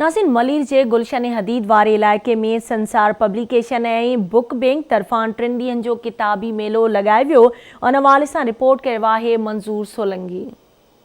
नासिन मलीर के गुलशन हदीद वारे इलाके में संसार पब्लिकेशन ऐं बुक बैंक तरफां 3 ॾींहनि जो किताबी मेलो लगायो वियो। उन हवाले सां रिपोर्ट कयो आहे मंज़ूर सोलंगी।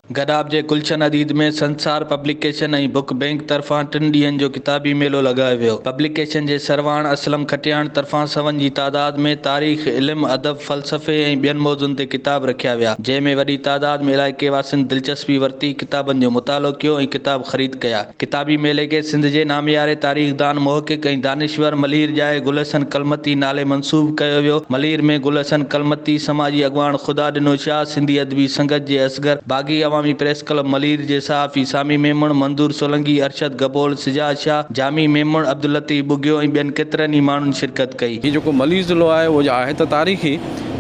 गडाब के गुलशन हदीद में संसार पब्लिकेशन और बुक बैंक तरफा 3 ॾींहनि जो किताबी मेलो लगायो वियो। पब्लिकेशन के सरवाण असलम खटियाण तरफा सवन की तादाद में तारीख़, इल्म, अदब, फ़लसफ़े और ॿियनि मौज़ुनि ते किताब रखिया विया, जंहिंमें वॾी तादाद में इलाइक़े वासियुनि दिलचस्पी वरती, किताबनि जो मुतालो कियो और किताब ख़रीद कया। किताबी मेले के सिंध के नामियारे तारीख़दान, मुहक़िक़ और दानिश्वर मलीर जाए गुलहसन कलमती नाले मंसूब कयो वियो। मलीर में गुलहसन कलमती, समाजी अगवान खुदा ॾिनो शाह, सिंधी अदबी संगत के असगर, बागी अवामी प्रेस क्लब मलीर के सहाफ़ी सामी मेमण, मंजूर सोलंगी, अरशद गबोल, सिजाज शाह, जामी मेमण, अब्दुल लतीफ़ बुगियो और ॿियनि केतिरनि ई माण्हुनि शिरकत कई। ये जो मलीर ज़िलो है वो आहे तो तारीख़ी,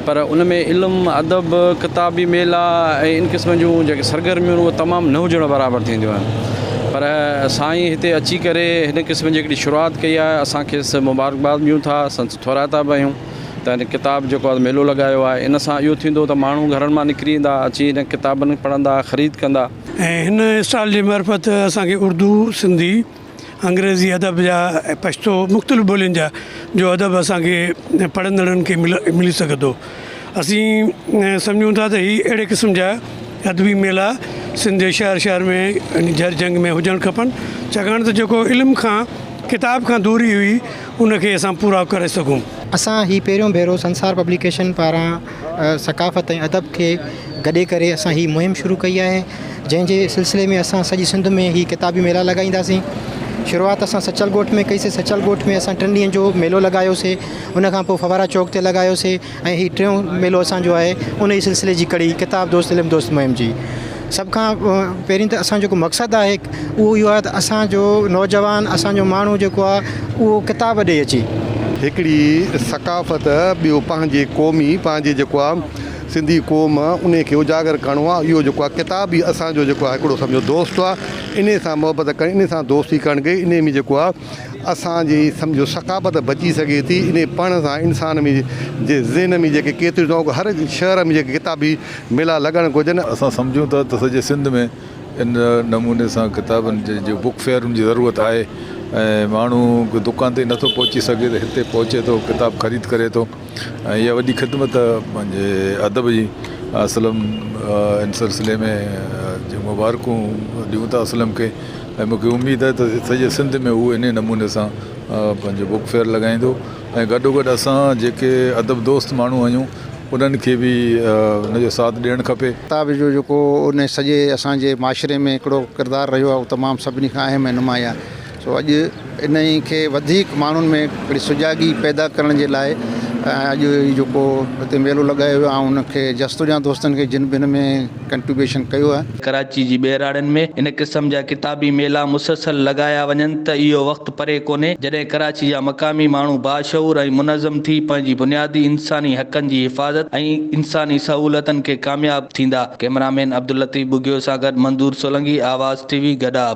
पर उनमें इल्म, अदब, किताबी मेला इन किस्म जो जो सरगर्मियों वो तमाम न हुजण बराबर थींदियूं आहिनि। पर साईं हिते अची करे इन किस्म जी हिकिड़ी शुरुआत कई आहे। असांखे मुबारकबाद ॾियूं था, थोराता बि आहियूं त हिन किताब जो मेलो लगायो आहे। इन सां इहो थींदो त माण्हू घरनि मां निकिरी ईंदा, अची हिन किताबनि पढ़ंदा, ख़रीद कंदा। ऐं हिन स्टॉल जी मार्फत असांखे उर्दू, सिंधी, अंग्रेज़ी अदब जा, पश्तो, मुख़्तलिफ़ ॿोलियुनि जा जो अदब असांखे पढ़ंदड़नि खे मिली सघे थो। असीं सम्झूं था त हीअ अहिड़े क़िस्म जा अदबी मेला सिंध जे शहर शहर में, जर जंग में हुजणु खपनि, छाकाणि त जेको इल्म खां, किताब खां दूरी हुई उनखे असां पूरा करे सघूं। असां ही पहिरियों भेरो संसार पब्लिकेशन पारां सकाफ़त ऐं अदब खे गॾे करे असां ही मुहिम शुरू कई आहे, जंहिंजे सिलसिले में असां सॼी सिंध में ही किताबी मेला लॻाईंदासीं। शुरूआत असां सचल ॻोठ में कईसीं। सचल ॻोठ में असां 3 ॾींहनि जो मेलो लॻायोसीं। उन खां पोइ फवारा चौक ते लॻायोसीं ऐं ही टियों मेलो असांजो आहे उन ई सिलसिले जी कड़ी किताब दोस्त इल्म दोस्त मुहिम जी। सभ खां पहिरीं त असांजो जेको मक़सदु आहे उहो इहो आहे त असांजो नौजवान, असांजो माण्हू जेको आहे उहो किताब ॾे अची हिकिड़ी सकाफ़त, ॿियो पंहिंजे क़ौमी, पंहिंजे जेको आहे सिंधी क़ौम, उन खे उजागर करिणो आहे। इहो जेको आहे किताब ई असांजो जेको आहे हिकिड़ो सम्झो दोस्त आहे। इन सां मोहबत करणी, इन सां दोस्ती करणु गई। इन में जेको आहे असांजी सम्झो सकाफ़त बची सघे थी। इन पढ़ण सां इंसान में जे ज़हन में जेके केतिरियूं हर शहर में जेके किताबी मेला लॻणु घुरिजनि। असां सम्झूं था त सॼे सिंध में इन नमूने सां किताबनि जो बुक फेयर जी ज़रूरत आहे ऐं माण्हू दुकान ते नथो पहुची सघे त हिते पहुचे थो, किताब ख़रीद करे थो। ऐं इहा वॾी ख़िदमत पंहिंजे अदब जी। असलम इन सिलसिले में जो मुबारकूं ॾियूं था असलम खे, ऐं मूंखे उमेदु आहे त सॼे सिंध में उहो इन नमूने सां पंहिंजो बुक फेयर लॻाईंदो। ऐं गॾोगॾु असां जेके अदब दोस्त माण्हू आहियूं उन्हनि खे बि उनजो साथ ॾियणु खपे। किताब जो जेको उन सॼे असांजे माशरे में हिकिड़ो किरदारु रहियो आहे, उहो तमामु सभिनी खां अहम ऐं नुमाया। सो अॼु इन खे वधीक माण्हुनि में हिकिड़ी सुजागी पैदा करण जे लाइ अॼु जेको हिते मेलो लॻायो वियो आहे उनखे जस्तुजां दोस्तनि खे जिन बि हिन में कंट्रीब्यूशन कयो आहे। कराची जी ॿेराड़नि में इन क़िस्म जा किताबी मेला मुसलसल लॻाया वञनि त इहो वक़्तु परे कोन्हे जॾहिं कराची जा मक़ामी माण्हू बाशऊर ऐं मुनज़म थी पंहिंजी बुनियादी इंसानी हक़नि जी हिफ़ाज़त ऐं इंसानी सहूलतनि खे कामयाबु थींदा। कैमरामैन अब्दुल लतीफ़ बुगियो सां गॾु मंजूर सोलंगी, आवाज़ TV, गडाब।